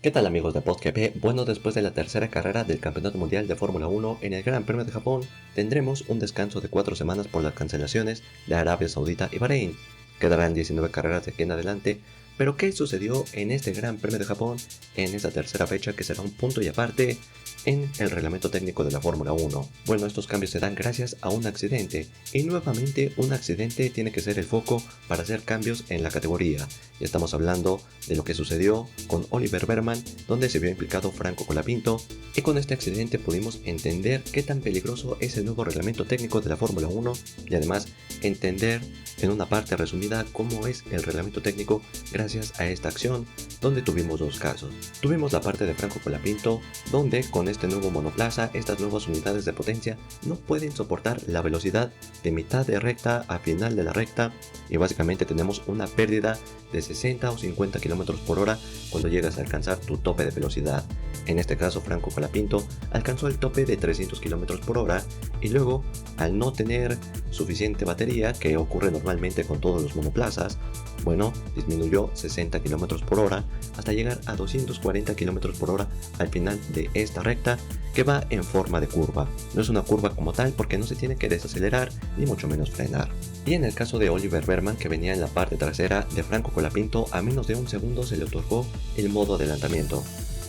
¿Qué tal amigos de PodGP? Bueno, después de la tercera carrera del Campeonato Mundial de Fórmula 1 en el Gran Premio de Japón, tendremos un descanso de 4 semanas por las cancelaciones de Arabia Saudita y Bahrein. Quedarán 19 carreras de aquí en adelante, pero ¿qué sucedió en este Gran Premio de Japón en esta tercera fecha que será un punto y aparte en el reglamento técnico de la Fórmula 1? Bueno, estos cambios se dan gracias a un accidente, y nuevamente un accidente tiene que ser el foco para hacer cambios en la categoría. Y estamos hablando de lo que sucedió con Oliver Bergman, donde se vio implicado Franco Colapinto, y con este accidente pudimos entender qué tan peligroso es el nuevo reglamento técnico de la Fórmula 1 y además entender en una parte resumida cómo es el reglamento técnico gracias a esta acción, donde tuvimos dos casos. Tuvimos la parte de Franco Colapinto, donde con este nuevo monoplaza, estas nuevas unidades de potencia no pueden soportar la velocidad de mitad de recta a final de la recta, y básicamente tenemos una pérdida de 60 o 50 km por hora cuando llegas a alcanzar tu tope de velocidad. En este caso Franco Colapinto alcanzó el tope de 300 km por hora y luego, al no tener suficiente batería, que ocurre normalmente con todos los monoplazas, bueno, disminuyó 60 km por hora hasta llegar a 240 km por hora al final de esta recta, que va en forma de curva. No es una curva como tal porque no se tiene que desacelerar ni mucho menos frenar. Y en el caso de Oliver Bergman, que venía en la parte trasera de Franco Colapinto, a menos de un segundo se le otorgó el modo adelantamiento.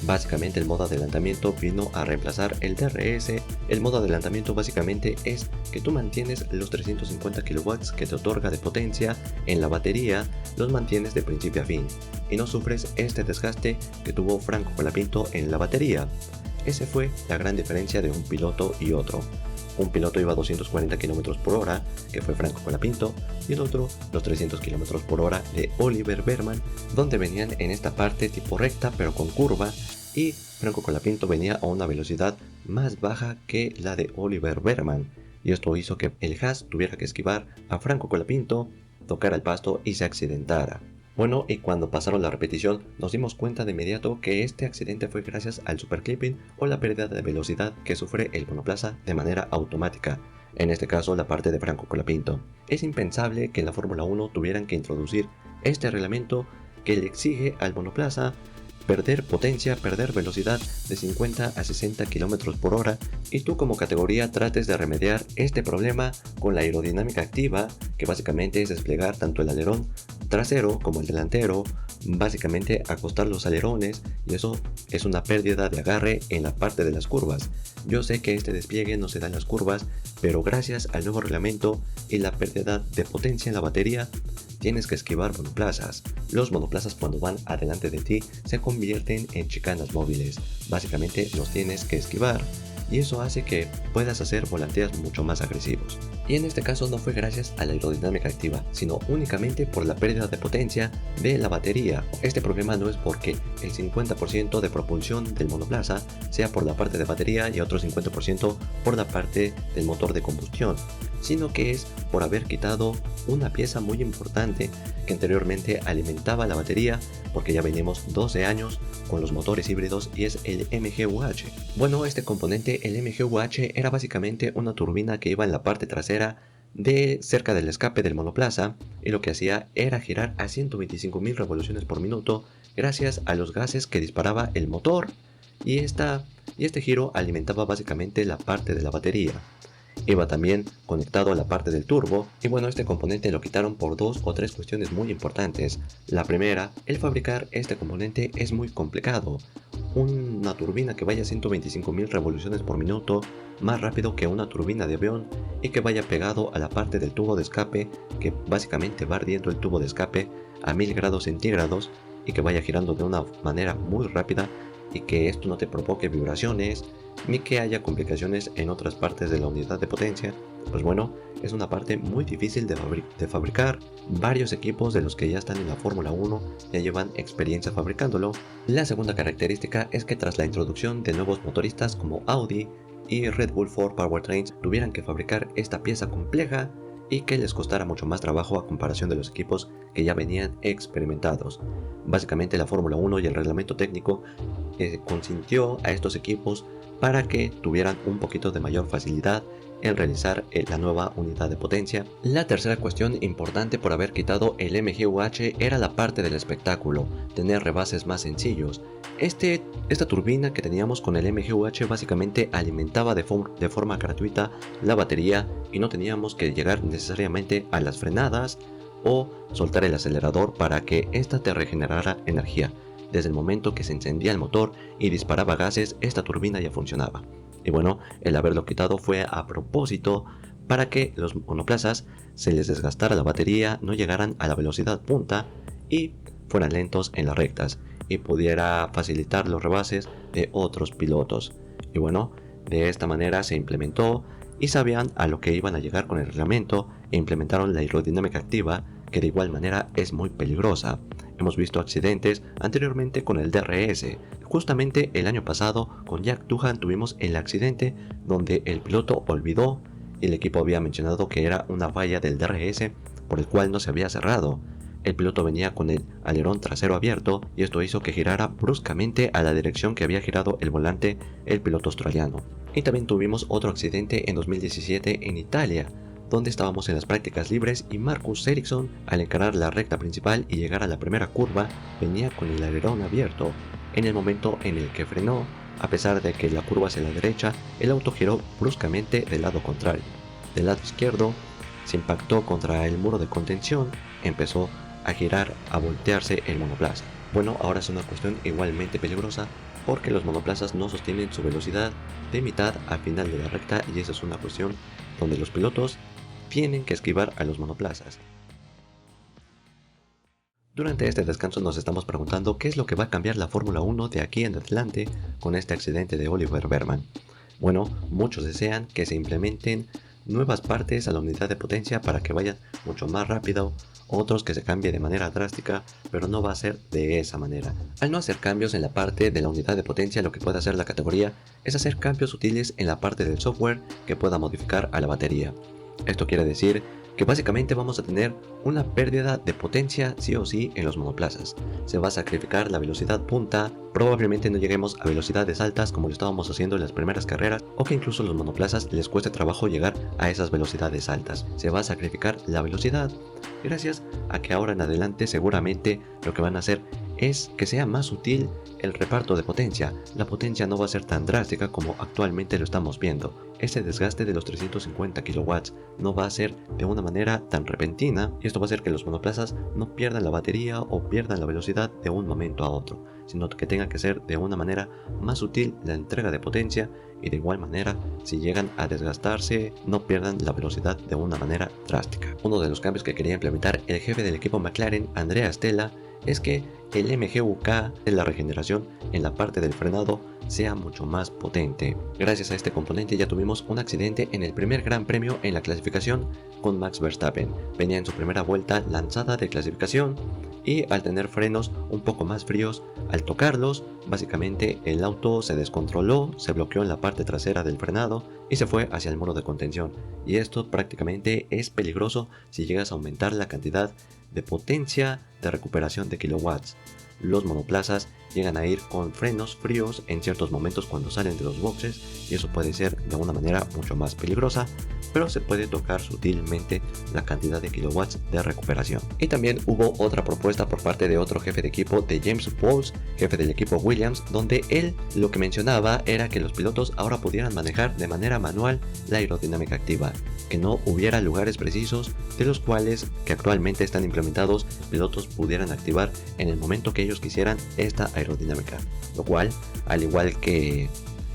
Básicamente el modo adelantamiento vino a reemplazar el DRS. El modo adelantamiento básicamente es que tú mantienes los 350 kW que te otorga de potencia en la batería, los mantienes de principio a fin y no sufres este desgaste que tuvo Franco Colapinto en la batería. Esa fue la gran diferencia de un piloto y otro. Un piloto iba a 240 km por hora, que fue Franco Colapinto, y el otro los 300 km por hora de Oliver Bergman, donde venían en esta parte tipo recta pero con curva, y Franco Colapinto venía a una velocidad más baja que la de Oliver Bergman, y esto hizo que el Haas tuviera que esquivar a Franco Colapinto, tocara el pasto y se accidentara. Bueno, y cuando pasaron la repetición nos dimos cuenta de inmediato que este accidente fue gracias al superclipping o la pérdida de velocidad que sufre el monoplaza de manera automática, en este caso la parte de Franco Colapinto. Es impensable que en la Fórmula 1 tuvieran que introducir este reglamento que le exige al monoplaza perder potencia, perder velocidad de 50 a 60 km por hora, y tú como categoría trates de remediar este problema con la aerodinámica activa, que básicamente es desplegar tanto el alerón trasero como el delantero, básicamente acostar los alerones, y eso es una pérdida de agarre en la parte de las curvas. Yo sé que este despliegue no se da en las curvas, pero gracias al nuevo reglamento y la pérdida de potencia en la batería, tienes que esquivar monoplazas. Los monoplazas cuando van adelante de ti se convierten en chicanas móviles. Básicamente los tienes que esquivar, y eso hace que puedas hacer volanteos mucho más agresivos. Y en este caso no fue gracias a la aerodinámica activa, sino únicamente por la pérdida de potencia de la batería. Este problema no es porque el 50% de propulsión del monoplaza sea por la parte de batería y otro 50% por la parte del motor de combustión, sino que es por haber quitado una pieza muy importante que anteriormente alimentaba la batería, porque ya venimos 12 años con los motores híbridos, y es el MGUH. Bueno, este componente, el MGUH, era básicamente una turbina que iba en la parte trasera de cerca del escape del monoplaza, y lo que hacía era girar a 125.000 revoluciones por minuto gracias a los gases que disparaba el motor, y este giro alimentaba básicamente la parte de la batería. Iba también conectado a la parte del turbo, y bueno, este componente lo quitaron por dos o tres cuestiones muy importantes. La primera, el fabricar este componente es muy complicado. Una turbina que vaya a 125.000 revoluciones por minuto, más rápido que una turbina de avión, y que vaya pegado a la parte del tubo de escape, que básicamente va ardiendo el tubo de escape a 1000 grados centígrados, y que vaya girando de una manera muy rápida, y que esto no te provoque vibraciones ni que haya complicaciones en otras partes de la unidad de potencia. Pues bueno, es una parte muy difícil de fabricar. Varios equipos de los que ya están en la Fórmula 1 ya llevan experiencia fabricándolo. La segunda característica es que tras la introducción de nuevos motoristas como Audi y Red Bull Ford Powertrains tuvieran que fabricar esta pieza compleja y que les costara mucho más trabajo a comparación de los equipos que ya venían experimentados. Básicamente la Fórmula 1 y el reglamento técnico consintió a estos equipos para que tuvieran un poquito de mayor facilidad en realizar la nueva unidad de potencia. La tercera cuestión importante por haber quitado el MGUH era la parte del espectáculo, tener rebases más sencillos. Esta turbina que teníamos con el MGUH básicamente alimentaba de forma gratuita la batería y no teníamos que llegar necesariamente a las frenadas o soltar el acelerador para que ésta te regenerara energía. Desde el momento que se encendía el motor y disparaba gases, esta turbina ya funcionaba. Y bueno, el haberlo quitado fue a propósito para que los monoplazas se les desgastara la batería, no llegaran a la velocidad punta y fueran lentos en las rectas y pudiera facilitar los rebases de otros pilotos. Y bueno, de esta manera se implementó y sabían a lo que iban a llegar con el reglamento e implementaron la aerodinámica activa, que de igual manera es muy peligrosa. Hemos visto accidentes anteriormente con el DRS. Justamente el año pasado con Jack Doohan tuvimos el accidente donde el piloto olvidó y el equipo había mencionado que era una falla del DRS por el cual no se había cerrado. El piloto venía con el alerón trasero abierto y esto hizo que girara bruscamente a la dirección que había girado el volante el piloto australiano. Y también tuvimos otro accidente en 2017 en Italia, donde estábamos en las prácticas libres y Marcus Ericsson, al encarar la recta principal y llegar a la primera curva, venía con el alerón abierto. En el momento en el que frenó, a pesar de que la curva hacia la derecha, el auto giró bruscamente del lado contrario. Del lado izquierdo, se impactó contra el muro de contención, empezó a girar, a voltearse el monoplaza. Bueno, ahora es una cuestión igualmente peligrosa porque los monoplazas no sostienen su velocidad de mitad a final de la recta y esa es una cuestión donde los pilotos tienen que esquivar a los monoplazas. Durante este descanso nos estamos preguntando qué es lo que va a cambiar la Fórmula 1 de aquí en adelante con este accidente de Oliver Bearman. Bueno, muchos desean que se implementen nuevas partes a la unidad de potencia para que vayan mucho más rápido, otros que se cambie de manera drástica, pero no va a ser de esa manera. Al no hacer cambios en la parte de la unidad de potencia, lo que puede hacer la categoría es hacer cambios sutiles en la parte del software que pueda modificar a la batería. Esto quiere decir que básicamente vamos a tener una pérdida de potencia sí o sí en los monoplazas. Se va a sacrificar la velocidad punta, probablemente no lleguemos a velocidades altas como lo estábamos haciendo en las primeras carreras, o que incluso a los monoplazas les cueste trabajo llegar a esas velocidades altas. Se va a sacrificar la velocidad gracias a que ahora en adelante seguramente lo que van a hacer es que sea más sutil el reparto de potencia. La potencia no va a ser tan drástica como actualmente lo estamos viendo. Ese desgaste de los 350 kilowatts no va a ser de una manera tan repentina y esto va a hacer que los monoplazas no pierdan la batería o pierdan la velocidad de un momento a otro, sino que tenga que ser de una manera más sutil la entrega de potencia y de igual manera si llegan a desgastarse no pierdan la velocidad de una manera drástica. Uno de los cambios que quería implementar el jefe del equipo McLaren, Andrea Stella, es que el MGUK de la regeneración en la parte del frenado sea mucho más potente. Gracias a este componente ya tuvimos un accidente en el primer gran premio en la clasificación con Max Verstappen. Venía en su primera vuelta lanzada de clasificación y al tener frenos un poco más fríos, al tocarlos, básicamente el auto se descontroló, se bloqueó en la parte trasera del frenado y se fue hacia el muro de contención. Y esto prácticamente es peligroso si llegas a aumentar la cantidad de potencia de recuperación de kilowatts. Los monoplazas llegan a ir con frenos fríos en ciertos momentos cuando salen de los boxes y eso puede ser de una manera mucho más peligrosa, pero se puede tocar sutilmente la cantidad de kilowatts de recuperación. Y también hubo otra propuesta por parte de otro jefe de equipo, de James Walls, jefe del equipo Williams, donde él lo que mencionaba era que los pilotos ahora pudieran manejar de manera manual la aerodinámica activa, que no hubiera lugares precisos de los cuales que actualmente están implementados pilotos pudieran activar en el momento que ellos quisieran esta aerodinámica, lo cual, al igual que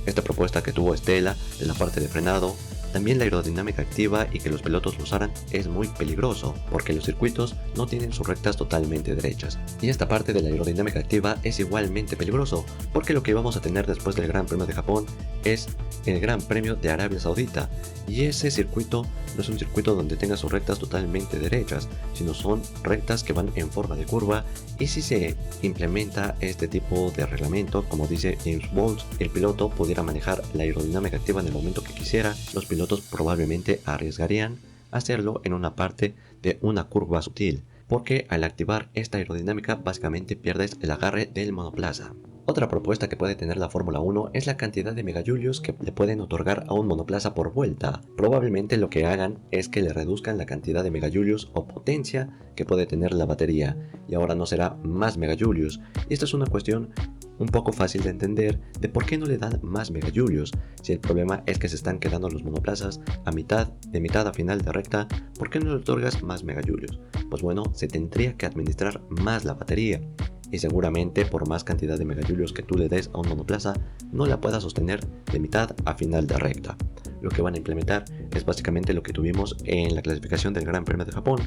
esta propuesta que tuvo Stella de la parte de frenado, también la aerodinámica activa y que los pilotos lo usaran es muy peligroso porque los circuitos no tienen sus rectas totalmente derechas. Y esta parte de la aerodinámica activa es igualmente peligroso porque lo que vamos a tener después del Gran Premio de Japón es el Gran Premio de Arabia Saudita y ese circuito no es un circuito donde tenga sus rectas totalmente derechas, sino son rectas que van en forma de curva y si se implementa este tipo de reglamento, como dice James Walls, el piloto pudiera manejar la aerodinámica activa en el momento que quisiera. Los pilotos probablemente arriesgarían hacerlo en una parte de una curva sutil, porque al activar esta aerodinámica básicamente pierdes el agarre del monoplaza. Otra propuesta que puede tener la Fórmula 1 es la cantidad de megajulios que le pueden otorgar a un monoplaza por vuelta. Probablemente lo que hagan es que le reduzcan la cantidad de megajulios o potencia que puede tener la batería, y ahora no será más megajulios. Y esta es una cuestión un poco fácil de entender de por qué no le dan más megajulios. Si el problema es que se están quedando los monoplazas de mitad a final de recta, ¿por qué no le otorgas más megajulios? Pues bueno, se tendría que administrar más la batería, y seguramente por más cantidad de megajulios que tú le des a un monoplaza, no la pueda sostener de mitad a final de recta. Lo que van a implementar es básicamente lo que tuvimos en la clasificación del Gran Premio de Japón,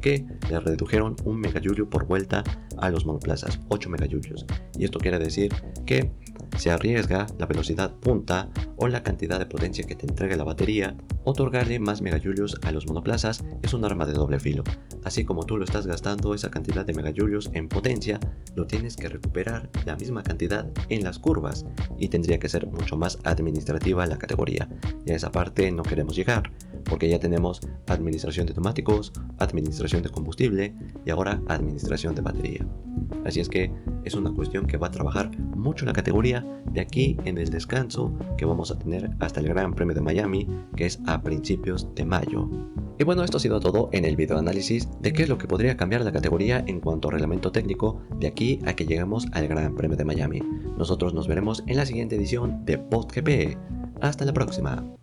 que le redujeron 1 megajulio por vuelta a los monoplazas, 8 megajulios. Y esto quiere decir que se arriesga la velocidad punta o la cantidad de potencia que te entregue la batería. Otorgarle más megajulios a los monoplazas es un arma de doble filo. Así como tú lo estás gastando esa cantidad de megajulios en potencia, lo tienes que recuperar la misma cantidad en las curvas, y tendría que ser mucho más administrativa la categoría. Y a esa parte no queremos llegar, porque ya tenemos administración de neumáticos, administración de combustible y ahora administración de batería. Así es que es una cuestión que va a trabajar mucho la categoría de aquí en el descanso que vamos a tener hasta el Gran Premio de Miami, que es a principios de mayo. Y bueno, esto ha sido todo en el video análisis de qué es lo que podría cambiar la categoría en cuanto a reglamento técnico de aquí a que lleguemos al Gran Premio de Miami. Nosotros nos veremos en la siguiente edición de PodGP. Hasta la próxima.